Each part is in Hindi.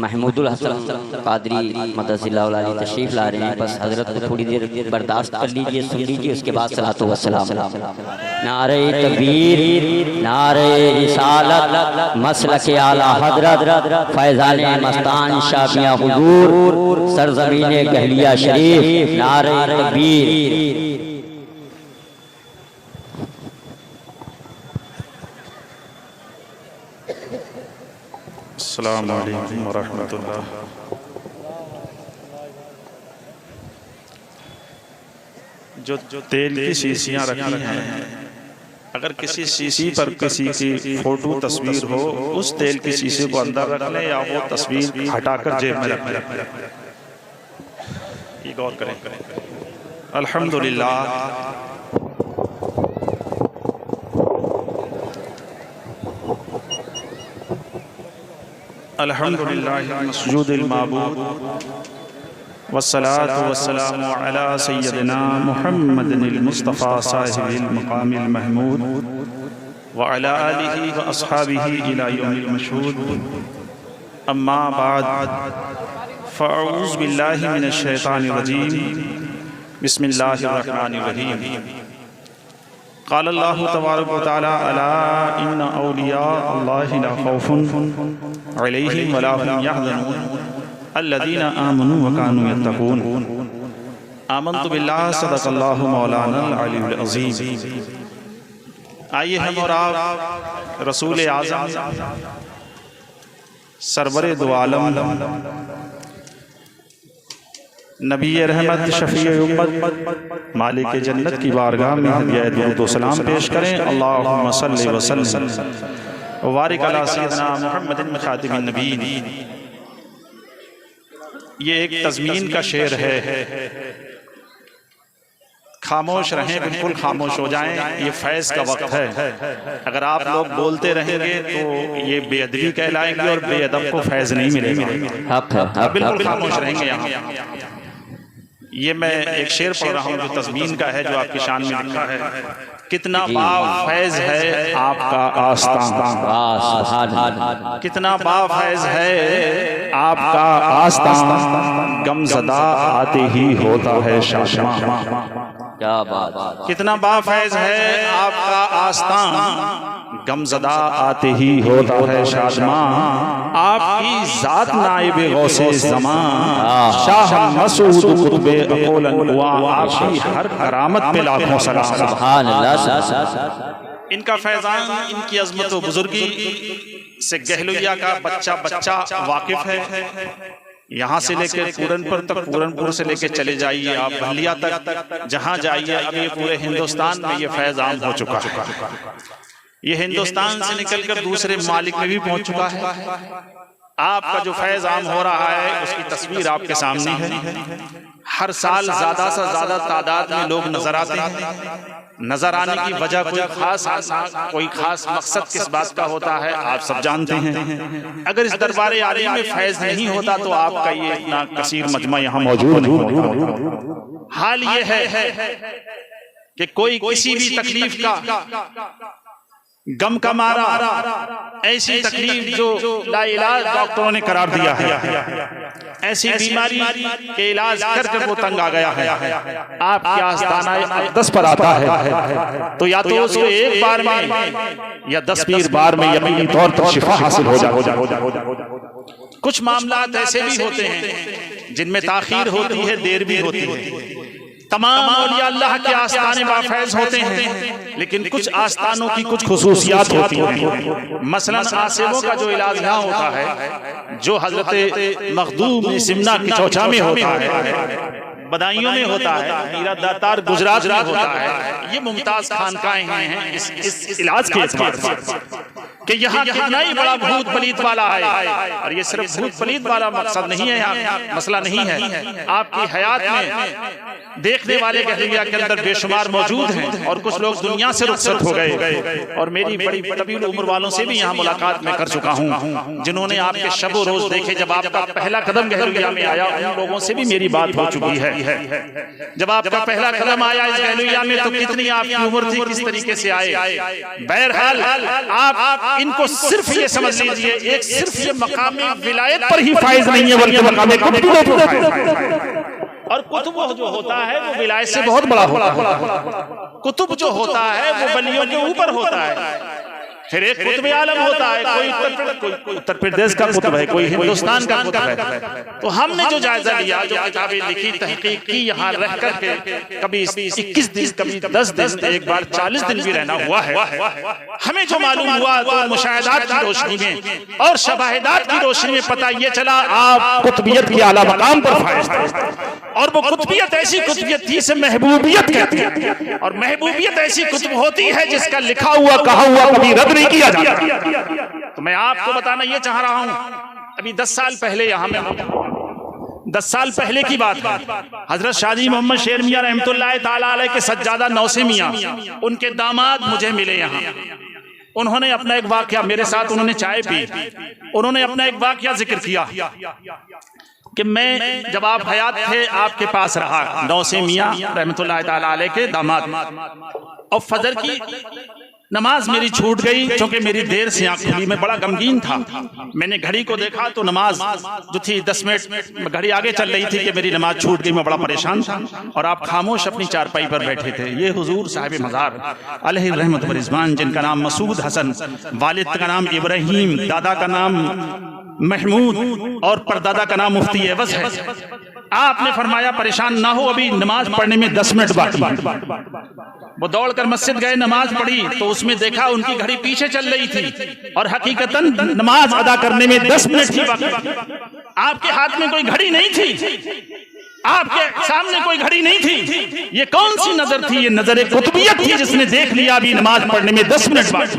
महमूदुल हसन कादरी मदसिल्लाहु अलैहि तशरीफ ला रहे हैं। बस हजरत को थोड़ी देर बर्दाश्त कर लीजिए, सुन लीजिए, उसके बाद सलातो व सलाम। नारे तकबीर, नारे रिसालत, मसलक आला हजरत फैजान मस्तान शाफिया हुजूर सरजमीन कहलिया शरीफ। नारे तकबीर। अस्सलामु अलैकुम व रहमतुल्लाह। जो तेल की शीशियाँ रखी हैं, अगर किसी शीशी पर किसी की फोटो तस्वीर हो, उस तेल की शीशे को अंदर रख लें या वो तस्वीर हटाकर जेब में रख लें। ये गौर करें। अल्हम्दुलिल्लाह, अल्हम्दुलिल्लाह मस्जूदिल माबूद वस्सलातु वस्सलामु अला सय्यदिना मुहम्मदिल मुस्तफ़ा साहिबिल मक़ामिल महमूद व अला आलिहि व अस्हाबिहि इला यौमिल मशहूद। अम्मा बाद फ़अऊज़ु बिल्लाहि मिनश शैतानिर रजीम। बिस्मिल्लाहिर रहमानिर रहीम। क़ाल अल्लाहु तबारक व तआला अला इन्ना औलिया अल्लाहि ला खौफुन अलैहिम वला हुम यहज़नून अल्लज़ीना आमनू व कानू यत्तक़ून। आमन्तु बिल्लाहि सदक़ल्लाहु मौलानल अलीयुल अज़ीम। आइए हम और आप रसूल आज़म सरवरे दो आलम नबी रहमत शफ़ी उम्मत मालिक जन्नत की बारगाह में हदिया दुरूद व सलाम पेश करें। अल्लाहुम्मा सल्लि व सल्लिम व बारिक अला सय्यिदिना मुहम्मदिन खातिमिन नबीयीन। ये एक तज़मीन का शेर है। खामोश रहें, बिल्कुल खामोश हो जाएं, ये फैज़ का वक्त है। अगर आप लोग बोलते रहेंगे तो ये बेअदबी कहलाएंगे और बेअदब को फैज़ नहीं मिलेगा। बिल्कुल खामोश रहेंगे यहाँ। ये मैं एक शेर पढ़ रहा हूँ जो तज़मीन का है, जो आपकी शान में लिखा है। कितना बाफैज़ है आपका आस्तान, कितना बाफैज़ है आपका आस्तान, गमज़दा आते ही होता है शाशमा। क्या बात। कितना बाफैज़ है आपका आस्तान, गमज़दा आते ही होता है शादमा। आपकी ज़ात नाइबे गौसे ज़मान, शाह मसूद कुतुबे अक़ोलन हुआ। आपकी हर करामत पे लाखों सलाम। सुभान अल्लाह। इनका फैज़ान, इनकी अज़मत व बुजुर्गी से गहलुइया का बच्चा बच्चा वाकिफ है। यहाँ से लेकर पूरनपुर तक, पूरनपुर से लेकर चले जाइए आप बहलिया तक, जहाँ जाइए अब ये पूरे हिंदुस्तान में ये फैज़ आम हो चुका है। ये हिंदुस्तान से निकलकर दूसरे मालिक में भी पहुंच चुका है। आपका जो फैज़ आम हो रहा है उसकी तस्वीर आपके सामने है। हर साल ज्यादा से ज्यादा तादाद में लोग नजर आते हैं। नजर आने की वजह कोई खास मकसद किस बात का होता है आप सब जानते हैं। अगर इस दरबार आली में फैज़ नहीं होता तो आपका ये इतना कसीर मजमा यहाँ मौजूद नहीं होता। हाल ये है कि कोई किसी भी तकलीफ का, गम का मारा, ऐसी तकलीफ जो लाइलाज डॉक्टरों ने करार दिया है, ऐसी बीमारी के इलाज कर वो तंग आ गया है, आपके आस्ताना अक़दस पर आता है तो या तो उसको एक बार में या 10 बार में यकीनी तौर पर शिफा हासिल हो जाए। कुछ मामलात ऐसे भी होते हैं जिनमें ताखीर होती है, देर भी होती है। तमाम औलिया अल्लाह के आस्ताने बाफैज़ होते हैं, लेकिन कुछ आस्तानों की कुछ खुसूसियात होती हैं। मसलन आसिमों का जो इलाज यहाँ होता है, जो हजरत मखदूम सिमना की चौचा में होता है, बदायूं में होता है, मीरा दातार गुजरात में होता है, ये मुमताज खानकाएं हैं इस इलाज के एतबार से कि यहाँ कितना ही बड़ा भूत पलीत वाला है। और ये सिर्फ भूत पलीत वाला मकसद नहीं है, यहाँ मसला नहीं है। आपकी हयात में देखने वाले गहलिया के अंदर बेशुमार मौजूद हैं और कुछ लोग दुनिया से रुखसत हो गए। और मेरी बड़ी तवील उम्र वालों से भी यहाँ मुलाकात में कर चुका हूँ, जिन्होंने आपके शबो रोज देखे। जब आपका पहला कदम गहलिया में आया, उन लोगों से भी मेरी बात हो चुकी है। जब आपका पहला कदम आया इस गहलिया में तो कितनी आपकी उम्र थी, किस तरीके से आए। बहरहाल आप इनको सिर्फ ये समझ लीजिए, एक सिर्फ ये मकाम विलायत पर ही फाइज नहीं है, बल्कि मकाम कुतुब पर फाइज है। और कुतुब जो होता है वो विलायत से बहुत बड़ा होता है। कुतुब जो होता है वो वलियों के ऊपर होता है। फिर एक कुतुब आलम होता है, कोई उत्तर प्रदेश का कुतुब है, कोई हिंदुस्तान का कुतुब है। तो हमने जो जायजा लिया, जो किताबें लिखी, तहकीक की, यहाँ रह करके कभी 21 दिन, कभी 10 दिन, एक बार 40 दिन भी रहना हुआ है। हमें जो मालूम हुआ तो मुशाहिदात की रोशनी में और शवाहिदात की रोशनी में पता ये चला आप कुतुबियत की आला मकाम पर फाइज थे। और वो कुतुबियत ऐसी कुतुबियत थी जिसे महबूबियत कहते हैं। और महबूबियत ऐसी कुतुब होती है जिसका लिखा हुआ कहा हुआ कभी रद्द नहीं किया जाता। तो मैं आपको बताना ये चाह रहा हूं, अभी 10 साल पहले यहाँ में 10 साल पहले की बात है, हजरत शाजी मोहम्मद शेर मियां रहमतुल्लाह ताला अलैह के सज्जादा नौसे मियां, उनके दामाद मुझे मिले यहाँ। उन्होंने अपना एक वाकया मेरे साथ, उन्होंने चाय पी, उन्होंने अपना एक वाकया जिक्र किया कि मैं जब आप हयात थे आपके पास रहा, नौसे मियां रहमतुल्लाह ताला अलैह के दामाद, और फजर की नमाज मेरी छूट गई क्योंकि मेरी देर से आंख खुली। मैं बड़ा गमगीन था। मैंने घड़ी को देखा तो नमाज जो थी 10 मिनट घड़ी आगे चल रही थी कि मेरी नमाज छूट गई। मैं बड़ा परेशान था और आप खामोश अपनी चारपाई पर बैठे थे। ये हुजूर साहिब मज़ार अलैहि रहमत व रिज़वान, जिनका नाम मसूद हसन, वालिद का नाम इब्राहिम, दादा का नाम महमूद और परदादा का नाम मुफ्ती एवज़ है। आपने फरमाया परेशान ना हो, अभी नमाज पढ़ने में 10 मिनट बाकी। वो दौड़कर मस्जिद गए, नमाज पढ़ी तो उसमें देखा उनकी घड़ी पीछे चल रही थी और हकीकतन नमाज अदा करने में 10 मिनट ही बाकी। आपके हाथ में कोई घड़ी नहीं थी, आपके सामने कोई घड़ी नहीं थी। ये कौन सी नजर थी? ये नजर कुतुबियत थी जिसने देख लिया अभी नमाज पढ़ने में 10 मिनट बाकी।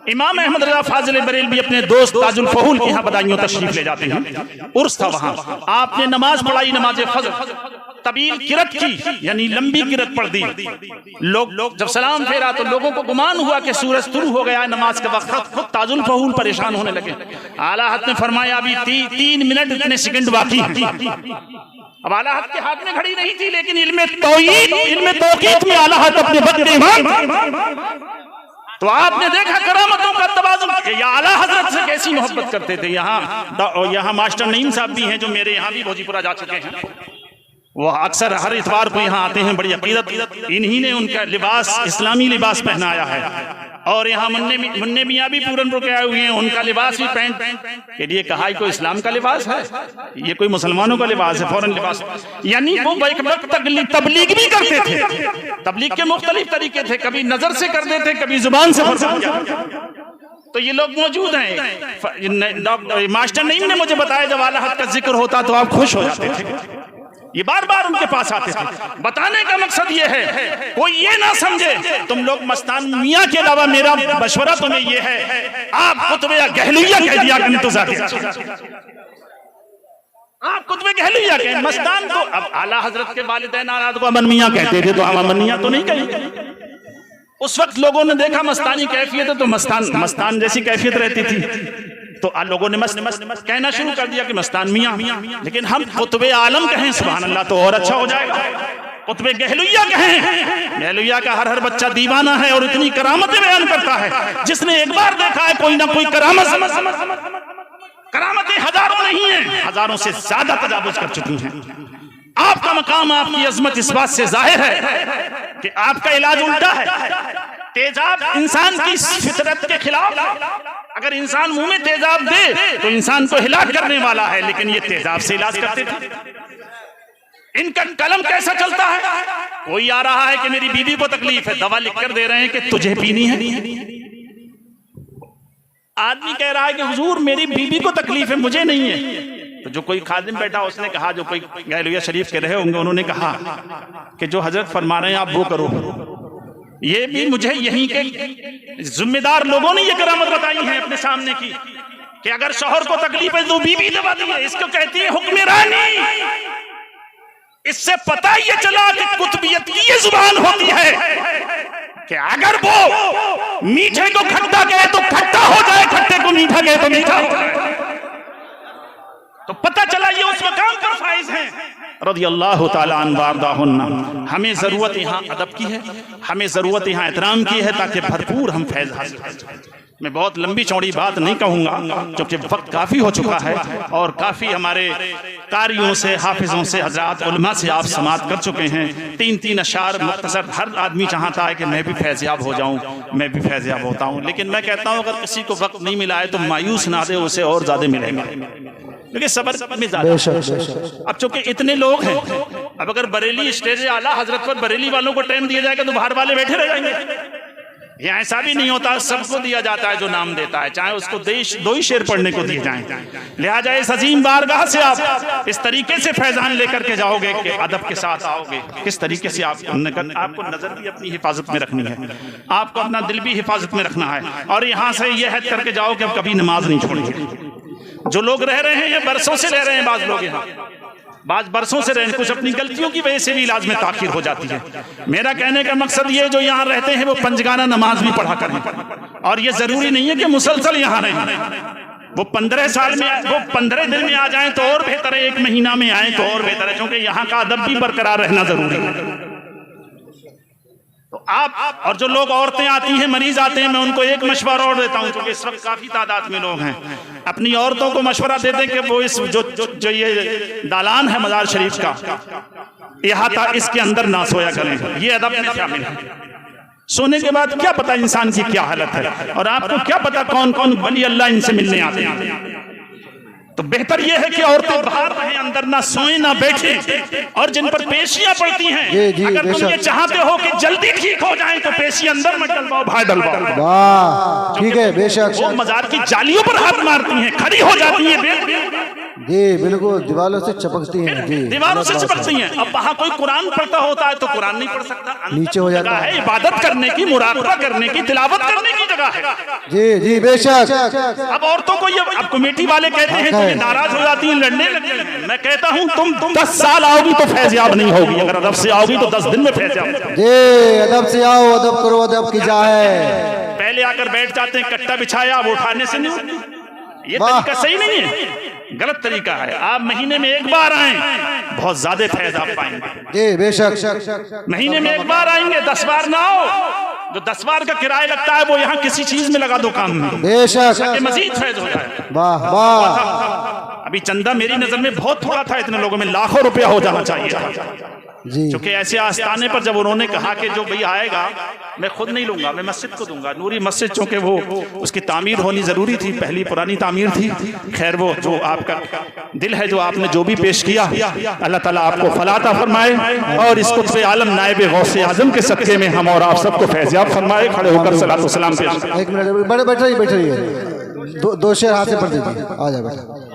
इमाम अहमद रज़ा फाजिल बरेलवी अपने दोस्त ताजुल फहूल के यहाँ बदायूं तशरीफ ले जाते हैं, उर्स था वहां। आपने नमाज पढ़ाई, नमाज फज्र, तवील किरत की, यानी लंबी किरत पढ़ दी। लोग जब सलाम फेरा तो लोगों को गुमान हुआ कि सूरज शुरू हो गया है, नमाज का वक्त। खुद ताजुल फहूल परेशान होने लगे। आला हज़रत ने फरमाया अभी 3 मिनट इतने सेकंड बाकी हैं। अब आला हज़रत के हाथ में घड़ी नहीं थी, लेकिन इल्मे तौक़ीत में आला हज़रत अपने वक्त के इमाम। तो आपने देखा करामतों का तवाज़ुन, या आला हजरत से कैसी मोहब्बत करते थे। यहाँ मास्टर नईम साहब भी हैं जो मेरे यहाँ भी भोजीपुरा जा चुके हैं। वो अक्सर हर इतवार को यहाँ आते हैं, बड़ी अकीदत। इन्हीं ने उनका लिबास इस्लामी लिबास पहनाया है। और यहाँ मुन्ने मियाँ भी पूरनपुर के आए हुए हैं, उनका लिबास भी पैंट के लिए कहा कोई इस्लाम का लिबास है, ये कोई मुसलमानों का लिबास है, फौरन लिबास। यानी वो तबलीग भी करते थे। तबलीग के मुख्तलिफ तरीके थे, कभी नजर से कर देते, कभी जुबान से। तो ये लोग मौजूद हैं। मास्टर नईम ने मुझे बताया जब आला हज़रत का जिक्र होता तो आप खुश हो जाते थे। ये बार बार उनके पास आते थे। बताने का मकसद ये है कोई ये ना समझे तुम लोग मस्तान मियाँ के अलावा, मेरा मशवरा तुम्हें ये है, आप कुतुबे या गहलुइया कह दिया करें तो आप कुतुबे गहलुइया कहें। मस्तान को अब आला हजरत के वालिदैन आराद को अमन मियाँ कहते थे, तो हम अमन मियाँ तो नहीं कहेंगे। उस वक्त लोगों ने देखा मस्तानी कैफियत है तो मस्तान जैसी कैफियत रहती थी, तो लोगों ने मस्त कहना शुरू कर दिया कि मस्तान मियाँ। लेकिन हम कुतुबे आलम कहें सुभान अल्लाह तो और अच्छा हो जाएगा। कुतुबे गहलुइया कहें, गहलुइया का हर बच्चा दीवाना है और इतनी करामतें बयान करता है। जिसने एक बार देखा है कोई ना कोई करामत, करामतें हजारों नहीं है, हजारों से ज्यादा तजावुज कर चुकी हैं। आपका मकाम, आपकी अजमत इस बात से जाहिर है कि आपका इलाज उल्टा है। तेजाब इंसान की फितरत के खिलाफ। अगर इंसान मुंह में तेजाब दे तो इंसान को हिलाक करने वाला है, लेकिन ये तेजाब से इलाज करते थे। इनका कलम कैसा चलता है? कोई आ रहा है कि मेरी बीवी को तकलीफ है, दवा लिख कर दे रहे हैं कि तुझे पीनी है। आदमी कह रहा है कि हुजूर मेरी बीवी को तकलीफ है, मुझे नहीं है। तो जो कोई खादिम बैठा उसने कहा, जो कोई गहलुइया शरीफ के रहे होंगे, उन्होंने कहा कि जो हजरत फरमा रहे हैं आप वो करो। ये भी मुझे यहीं के जिम्मेदार लोगों ने ये करामत बताई है अपने सामने की कि अगर शौहर को तकलीफ है तो बीवी दबा दी है। इसको कहती है हुक्म रानी। इससे पता ये चला कि कुतुबियत की ये जुबान होती है कि अगर वो मीठे को खट्टा कहे तो खट्टा हो जाए, खट्टे को मीठा कहे तो मीठा हो जाए। तो पता चला ये उस मकाम पर फाइज है रज़ियल्लाहु ताला अन्हु वारदाहुन्ना। हमें जरूरत यहाँ अदब की है, हमें जरूरत यहाँ एहतराम की है, ताकि भरपूर हम फैज हासिल करें। मैं बहुत लंबी चौड़ी बात नहीं कहूँगा क्योंकि वक्त काफ़ी हो चुका है और काफ़ी हमारे कारियों से, हाफिज़ों से, हजरात उलमा से आप समात कर चुके हैं। 3-3 अशार मुख्तसर। हर आदमी चाहता है कि मैं भी फैज़याब हो जाऊँ, मैं भी फैज़याब होता हूँ, लेकिन मैं कहता हूँ अगर किसी को वक्त नहीं मिला है तो मायूस ना दे, उसे और ज़्यादा मिलेगा, क्योंकि सबर में ज़्यादा। अब चूंकि इतने लोग हैं, अब अगर बरेली स्टेज आला हजरत पर बरेली वालों को टाइम दिया जाएगा तो बाहर वाले बैठे रह जाएंगे। ये ऐसा भी नहीं होता, सबको दिया जाता है जो नाम देता है, चाहे उसको 2 ही शेर पढ़ने को दिए जाएं। लिहाजा इस अजीम बारगाह से आप इस तरीके से फैजान लेकर के जाओगे कि अदब के साथ आओगे। किस तरीके से आपको नजर भी अपनी हिफाजत में रखनी है, आपको अपना दिल भी हिफाजत में रखना है, और यहाँ से ये हद करके जाओ कि अब कभी नमाज नहीं छोड़ेंगे। जो लोग रह रहे हैं ये बरसों से रह रहे हैं, बाज लोग यहाँ बाज बरसों से रहे, कुछ अपनी गलतियों की वजह से भी इलाज में ताखीर हो जाती है। मेरा कहने का मकसद ये, जो यहाँ रहते हैं वो पंजगाना नमाज भी पढ़ा करें, और ये जरूरी नहीं है कि मुसलसल यहाँ रहें। वो 15 साल में, वो 15 दिन में आ जाएं तो और बेहतर है, 1 महीना में आए तो और बेहतर है, क्योंकि यहाँ का अदब भी बरकरार रहना जरूरी है। तो आप और जो लोग, औरतें आती हैं, मरीज आते हैं, मैं उनको एक मशवरा और देता हूँ, क्योंकि इस वक्त काफी तादाद में लोग हैं, अपनी औरतों को मशवरा दे दें कि वो इस जो ये दालान है मजार शरीफ का, इहाता इसके अंदर ना सोया करें। ये अदब में शामिल है। सोने के बाद क्या पता इंसान की क्या हालत है, और आपको क्या पता कौन कौन वली अल्लाह इनसे मिलने आते हैं। तो बेहतर यह है कि औरतें बाहर रहें, अंदर ना सोएं ना बैठें। और जिन पर पेशियां पड़ती हैं, अगर तुम ये चाहते हो कि जल्दी ठीक हो जाएं तो पेशी अंदर मत डलवाओ, बाहर डलवाओ। वाह, ठीक है, बेशक। वो मजार की जालियों पर हाथ मारती हैं, खड़ी हो जाती हैं, जी बिल्कुल, दीवारों से चिपकती हैं, जी दीवारों से चिपकती हैं। अब वहाँ कोई कुरान पढ़ता होता है तो कुरान नहीं पढ़ सकता, नीचे हो जाता है। इबादत करने की, मुराकबा करने की, तिलावत करने की जगह है। जी जी बेशक। अब औरतों को ये, अब कमेटी वाले कहते हैं तो ये नाराज हो जाती हैं, लड़ने लगती हैं। मैं कहता हूँ तुम 10 साल आओगी तो फैज़याब नहीं होगी, अगर अदब से आओगी तो 10 दिन में फैज़याब। जी, अदब से आओ, अदब करो, अदब की जाए। पहले आकर बैठ जाते हैं, कट्टा बिछाया, अब उठाने से नहीं, ये तरीका सही नहीं है, गलत तरीका है। आप महीने में 1 बार आए, बहुत ज्यादा फैज़ आप पाएंगे। जी बेशक। महीने में 1 बार आएंगे, 10 बार ना आओ। जो 10 बार का किराया लगता है वो यहाँ किसी चीज में लगा दो, काम में, बेशक, मजीद फैज़ हो जाए। वाह वाह। अभी चंदा मेरी नजर में बहुत थोड़ा था, इतने लोगों में लाखों रुपया हो जाना चाहिए था। क्योंकि ऐसे आस्थाने पर जब उन्होंने कहा कि जो भाई आएगा मैं खुद नहीं लूंगा, मैं मस्जिद को दूंगा, नूरी मस्जिद, चूंकि वो उसकी तामीर होनी जरूरी थी, पहली पुरानी तामीर थी। खैर, वो जो आपका दिल है, जो आपने जो भी पेश किया, अल्लाह ताला आपको फलाता फरमाए, और इसको कुतुब आलम नायब गौसे आजम के सदके में हम और आप सबको फैज़याब फरमाए। खड़े होकर सलात व सलाम पेश। 1 मिनट, बैठ रही है, 2 शेर हाथ से पढ़ दीजिए, आ जाए बेटा।